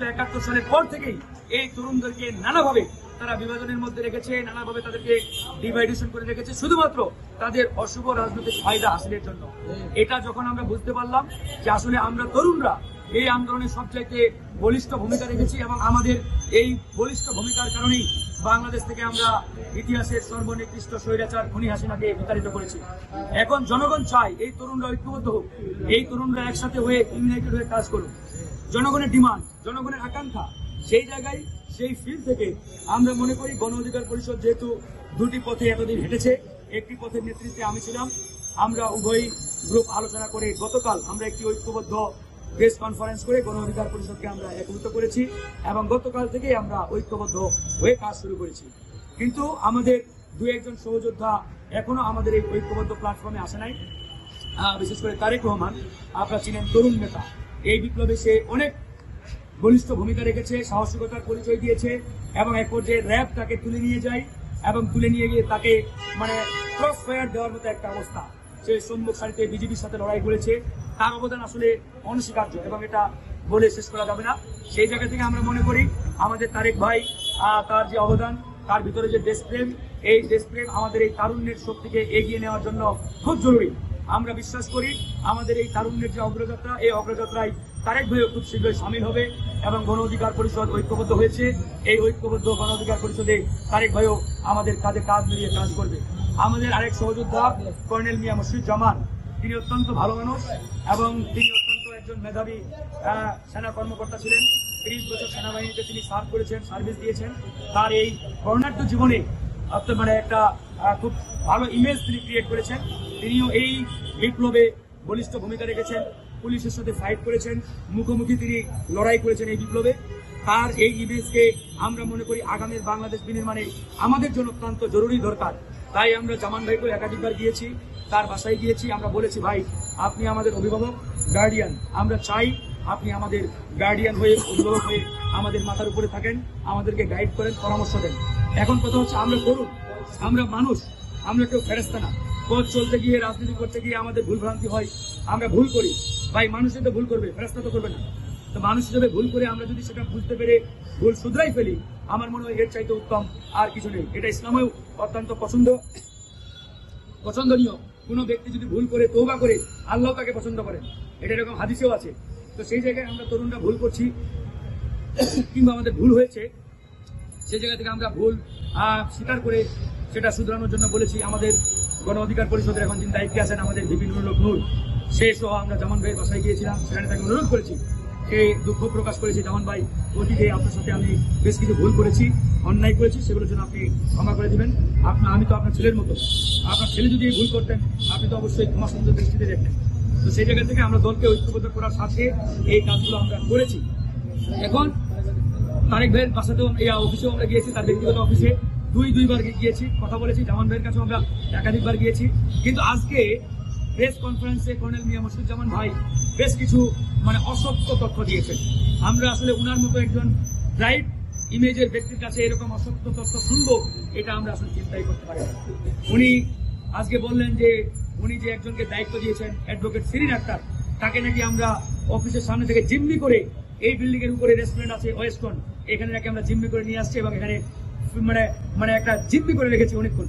71 সালের পর থেকেই এই তরুণদেরকে নানাভাবে তারা বিভাজনের মধ্যে রেখেছে, নানাভাবে তাদেরকে ডিভাইডেশন করে রেখেছে শুধুমাত্র তাদের অশুভ রাজনৈতিক ফায়দা হাসিলের জন্য। এটা যখন আমরা বুঝতে পারলাম যে আসলে আমরা তরুণরা এই আন্দোলনে সবচাইতে বলিষ্ঠ ভূমিকা রেখেছি এবং আমাদের এই বলিষ্ঠ ভূমিকার কারণেই বাংলাদেশ থেকে আমরা ইতিহাসের সর্বনিকৃষ্ট স্বৈরাচার খুনি হাসিনাকে বিতাড়িত করেছি। এখন জনগণ চায় এই তরুণরা ঐক্যবদ্ধ হোক, এই তরুণরা একসাথে হয়ে ইউনাইটেড হয়ে কাজ করুক। জনগণের ডিমান্ড, জনগণের আকাঙ্ক্ষা, সেই জায়গায় সেই ফিল্ড থেকে আমরা মনে করি গণ অধিকার পরিষদ যেহেতু দুটি পথে এতদিন হেঁটেছে, একটি পথের নেতৃত্বে আমি ছিলাম, আমরা উভয় গ্রুপ আলোচনা করে গতকাল আমরা একটি ঐক্যবদ্ধ প্রেস কনফারেন্স করে গণ অধিকার পরিষদকে আমরা একত্রিত করেছি এবং গতকাল থেকে আমরা ঐক্যবদ্ধ হয়ে কাজ শুরু করেছি। কিন্তু আমাদের দু একজন সহযোদ্ধা এখনো আমাদের এই ঐক্যবদ্ধ প্ল্যাটফর্মে আসে নাই। বিশেষ করে তারেক রহমান, আপনারা চিনেন, তরুণ নেতা, এই বিপ্লবে সে অনেক বলিষ্ঠ ভূমিকা রেখেছে, সাহসিকতার পরিচয় দিয়েছে এবং এক পর্যায়ে র্যাব তাকে তুলে নিয়ে যায় এবং তুলে নিয়ে গিয়ে তাকে ক্রস ফায়ার দেওয়ার মতো একটা অবস্থা। সে সম্মুখ সারিতে বিজেপির সাথে লড়াই করেছে, তার অবদান আসলে অনস্বীকার্য এবং এটা বলে শেষ করা যাবে না। সেই জায়গা থেকে আমরা মনে করি আমাদের তারেক ভাই, তার যে অবদান, তার ভিতরে যে দেশপ্রেম, এই দেশপ্রেম আমাদের এই তারুণ্যের শক্তিকে এগিয়ে নেওয়ার জন্য খুব জরুরি। আমরা বিশ্বাস করি আমাদের এই তারুণ্যের যে অগ্রযাত্রা, এই অগ্রযাত্রায় তারেক ভাইও খুব শীঘ্রই সামিল হবে এবং গণ অধিকার পরিষদ ঐক্যবদ্ধ হয়েছে। এই ঐক্যবদ্ধ গণ অধিকার পরিষদে তারেক ভাইও আমাদের কাঁধে কাঁধ মিলিয়ে কাজ করবে। আমাদের আরেক সহযোদ্ধা কর্নেল মিয়া মসজিদুজ্জামান, তিনি অত্যন্ত ভালো মানুষ এবং তিনি অত্যন্ত একজন মেধাবী সেনা কর্মকর্তা ছিলেন। 30 বছর সেনাবাহিনীতে তিনি সার্ভ করেছেন, সার্ভিস দিয়েছেন। তার এই বর্ণাঢ্য জীবনে একটা খুব ভালো ইমেজ তিনি ক্রিয়েট করেছেন। তিনিও এই বিপ্লবে বলিষ্ঠ ভূমিকা রেখেছেন, পুলিশের সাথে ফাইট করেছেন, মুখোমুখি তিনি লড়াই করেছেন এই বিপ্লবে। তার এই ইমেজকে আমরা মনে করি আগামীর বাংলাদেশ বিনির্মাণে আমাদের জন্য অত্যন্ত জরুরি দরকার। তাই আমরা জামান ভাইকে একাধিকবার গিয়েছি, তার বাসায় গিয়েছি, আমরা বলেছি ভাই আপনি আমাদের অভিভাবক, গার্ডিয়ান, আমরা চাই আপনি আমাদের গার্ডিয়ান হয়ে, অভিভাবক হয়ে আমাদের মাথার উপরে থাকেন, আমাদেরকে গাইড করেন, পরামর্শ দেন। এখন কথা হচ্ছে আমরা করুন, আমরা মানুষ, আমরা কেউ ফেরেশতা না। পথ চলতে গিয়ে, রাজনীতি করতে গিয়ে আমাদের ভুলভ্রান্তি হয়, আমরা ভুল করি। ভাই মানুষই তো ভুল করবে, ফেরেশতা তো করবে না। তো মানুষ হিসেবে ভুল করে আমরা যদি সেটা বুঝতে পেরে ভুল শুধরাই ফেলি, আমার মনে হয় এর চাইতে উত্তম আর কিছু নেই। এটা ইসলামেও অত্যন্ত পছন্দনীয়। কোনো ব্যক্তি যদি ভুল করে তওবা করে, আল্লাহ তাকে পছন্দ করেন, এটা এরকম হাদিসেও আছে। তো সেই জায়গায় আমরা তরুণরা ভুল করছি কিংবা আমাদের ভুল হয়েছে, সেই জায়গা থেকে আমরা ভুল স্বীকার করে সেটা শুধরানোর জন্য বলেছি আমাদের গণ অধিকার পরিষদের এখন যিনি দায়িত্বে আছেন আমাদের ভিপি নুরুল হক নূর, সে সহ আমরা জামান ভাইয়ের বাসায় গিয়েছিলাম, সেখানে তাকে অনুরোধ করেছি, সে দুঃখ প্রকাশ করেছে, জামান ভাই অতীতে আপনার সাথে আমি বেশ কিছু ভুল করেছি, অন্যায় করেছি, সেগুলোর জন্য আপনি ক্ষমা করে দিবেন। আমি তো আপনার ছেলের মতো, আপনার ছেলে যদি ভুল করতেন আপনি তো অবশ্যই ক্ষমা সুন্দর দৃষ্টিতে দেখতেন। তো সেই জায়গা থেকে আমরা দলকে ঐক্যবদ্ধ করার সাথে এই কাজগুলো আমরা করেছি। এখন তারেক ভাইয়ের বাসাতেও এই অফিসেও আমরা গিয়েছি, তার ব্যক্তিগত অফিসে দুইবার গিয়েছি, কথা বলেছি, জামান ভাইয়ের কাছেও আমরা একাধিকবার গিয়েছি। কিন্তু আজকে প্রেস কনফারেন্সে কর্নেল মিয়া মসজিদুজ্জামান ভাই বেশ কিছু অসত্য তথ্য দিয়েছেন। আমরা আসলে উনার মতো একজন ব্রাইট ইমেজের ব্যক্তির কাছে এরকম অসত্য তথ্য শুনবো, এটা আমরা আসলে চিন্তাই করতে পারি না। উনি আজকে বললেন যে উনি যে একজনকে দায়িত্ব দিয়েছেন, অ্যাডভোকেট শিরিন আক্তার, তাকে নাকি আমরা অফিসের সামনে থেকে জিম্মি করে, এই বিল্ডিং এর উপরে রেস্টুরেন্ট আছে ওয়েস্টন, এখানে নাকি আমরা জিম্মি করে নিয়ে আসছি এবং এখানে একটা জিম্মি করে রেখেছি অনেকক্ষণ।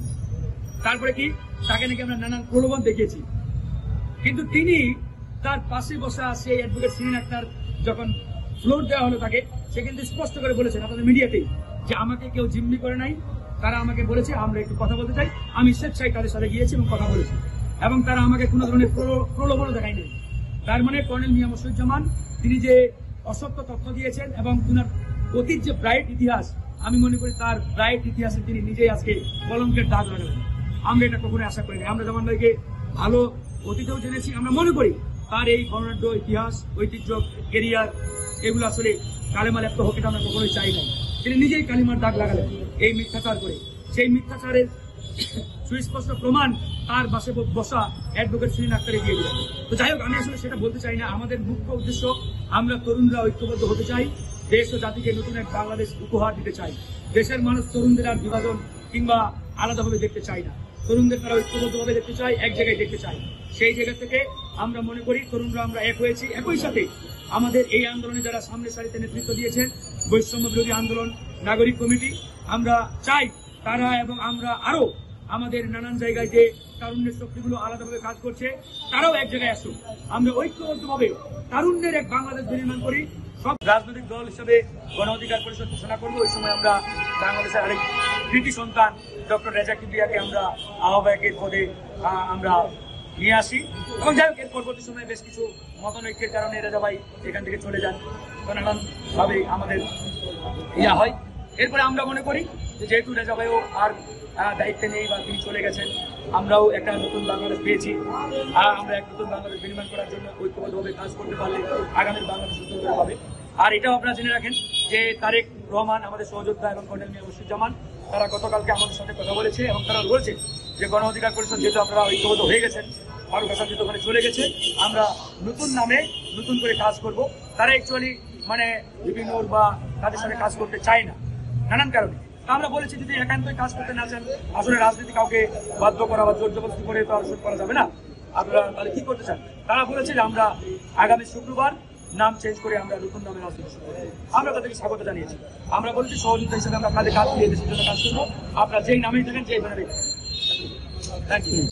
তারপরে কি তাকে নাকি আমরা নানান প্রলোভন দেখিয়েছি। কিন্তু তিনি তার পাশে বসা সেই অ্যাডভোকেট শিরিন আক্তার যখন ফ্লোর দেওয়া হলো তাকে, সে কিন্তু স্পষ্ট করে বলেছেন আপনাদের মিডিয়াতেই যে আমাকে কেউ জিম্মি করে নাই, তারা আমাকে বলেছে আমরা একটু কথা বলতে চাই, আমি স্বেচ্ছায় তাদের সাথে গিয়েছি এবং কথা বলেছি এবং তারা আমাকে কোনো ধরনের প্রলোভনও দেখায়নি। তার মানে কর্নেল মিয়া মসজিদুজ্জামান তিনি যে অসত্য তথ্য দিয়েছেন এবং ওনার অতীত যে ব্রাইট ইতিহাস, আমি মনে করি তার ব্রাইট ইতিহাসে তিনি নিজেই আজকে কলঙ্কের দাগ লাগালেন। আমরা এটা কখনোই আশা করিনি। আমরা জামান ভাইকে ভালো অতীতেও জেনেছি, আমরা মনে করি তার এই বর্ণাঢ্য ইতিহাস, ঐতিহ্য, কেরিয়ার, এগুলো আসলে কালেমার একটা হোক, এটা আমরা কখনোই চাই নাই। তিনি নিজেই কালিমার দাগ লাগালেন এই মিথ্যাচার করে। সেই মিথ্যাচারের সুস্পষ্ট প্রমাণ তার বাসে বসা অ্যাডভোকেট শিরিন আক্তারে দিয়ে দিলেন। তো যাই হোক, আমি আসলে সেটা বলতে চাই না। আমাদের মুখ্য উদ্দেশ্য, আমরা তরুণরা ঐক্যবদ্ধ হতে চাই, দেশ ও জাতিকে নতুন এক বাংলাদেশ উপহার দিতে চাই। দেশের মানুষ তরুণদের আর বিভাজন কিংবা আলাদাভাবে দেখতে চাই না, তরুণদের তারা ঐক্যবদ্ধভাবে দেখতে চাই, এক জায়গায় দেখতে চাই। সেই জায়গা থেকে আমরা মনে করি তরুণরা আমরা এক হয়েছি, একই সাথে আমাদের এই আন্দোলনে যারা সামনের সারিতে নেতৃত্ব দিয়েছেন, বৈষম্য বিরোধী আন্দোলন, নাগরিক কমিটি, আমরা চাই তারা এবং আমরা আরো আমাদের নানান জায়গায় যে তারুণ্যের শক্তিগুলো আলাদাভাবে কাজ করছে তারাও এক জায়গায় আসুক। আমরা ঐক্যবদ্ধভাবে তারুণ্যের এক বাংলাদেশ নির্মাণ করি। সব রাজনৈতিক দল হিসেবে গণ অধিকার পরিষদ ঘোষণা করবো। ওই সময় আমরা বাংলাদেশের আরেক কৃতি সন্তান ডক্টর রেজা কিবরিয়াকে আমরা আহ্বায়কের পদে আমরা নিয়ে আসি। এবং যাই হোক, এর পরবর্তী সময়ে বেশ কিছু মতানৈক্যের কারণে রেজা ভাই এখান থেকে চলে যান, নানানভাবে আমাদের ইয়া হয়। এরপরে আমরা মনে করি যে যেহেতু রেজা ভাইও আর দায়িত্বে নেই বা তিনি চলে গেছেন, আমরাও একটা নতুন বাংলাদেশ পেয়েছি। আমরা এক নতুন বাংলাদেশ নির্মাণ করার জন্য ঐক্যবদ্ধভাবে কাজ করতে পারলে আগামীর বাংলাদেশ সুন্দর হবে। আর এটাও আপনারা জেনে রাখেন যে তারেক রহমান, আমাদের সহযোদ্ধা, এবং কর্নেল মিয়া মুর্শিদুজ্জামান, তারা গতকালকে আমাদের সাথে কথা বলেছে এবং তারা বলছে যে গণ অধিকার পরিষদ যেহেতু আপনারা ঐক্যবদ্ধ হয়ে গেছেন, ফারুক হাসান যেহেতু ওখানে চলে গেছে, আমরা নতুন নামে নতুন করে কাজ করব। তারা অ্যাকচুয়ালি মানে বিভিন্ন বা তাদের সাথে কাজ করতে চায় না নানান কারণে। আমরা বলেছি যদি একান্তই কাজ করতে না চান, আসলে রাজনীতি কাউকে বাধ্য করা বা জোর জবরদস্তি করে তো আর শুরু করা যাবে না, আপনারা তাহলে কি করতে চান? তারা বলেছে যে আমরা আগামী শুক্রবার নাম চেঞ্জ করে আমরা নতুন নামে রাজনীতি শুরু করব। আমরা তাদেরকে স্বাগত জানিয়েছি। আমরা বলেছি সহযোগিতা হিসেবে আমরা আপনাদের কাজ দিয়ে দেশের জন্য কাজ করবো। আপনারা যেই নামেই থাকেন, যেই ধরনের। Thank you.